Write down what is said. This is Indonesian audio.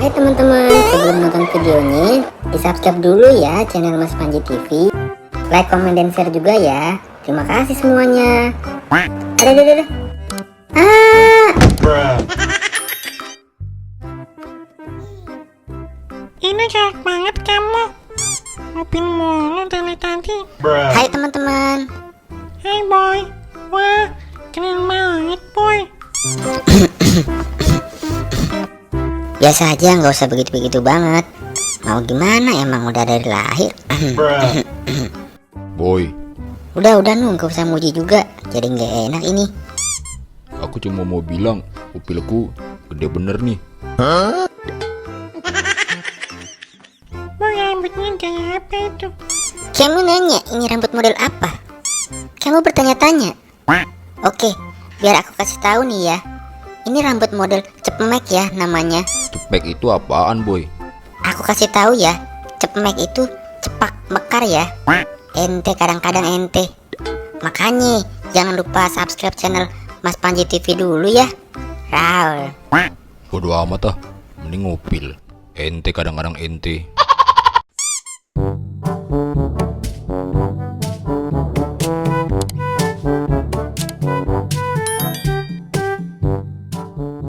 Hai teman-teman, sebelum nonton videonya, di-subscribe dulu ya channel Mas Panji TV. Like, comment, dan share juga ya. Terima kasih semuanya. Ada. Ini jahat banget kamu. Ngupin mulu dari tadi. Hai teman-teman. Hai boy. Wah, keren banget boy. Biasa aja, nggak usah begitu-begitu banget. Mau gimana, emang udah dari lahir. Boy, Udah nggak usah muji juga. Jadi nggak enak ini. aku cuma mau bilang upilku gede bener nih. Boy, rambutnya kayak apa itu? Kamu nanya ini rambut model apa? Kamu bertanya-tanya. Oke, biar aku kasih tahu nih ya. Ini rambut model cepmek ya namanya. Cepek itu apaan, boy? Aku kasih tahu ya. Cepmek itu cepak mekar ya. Ente kadang-kadang ente. Makanya jangan lupa subscribe channel Mas Panji TV dulu ya. Raul. Bodoh amat ah, mending ngupil. Ente kadang-kadang ente.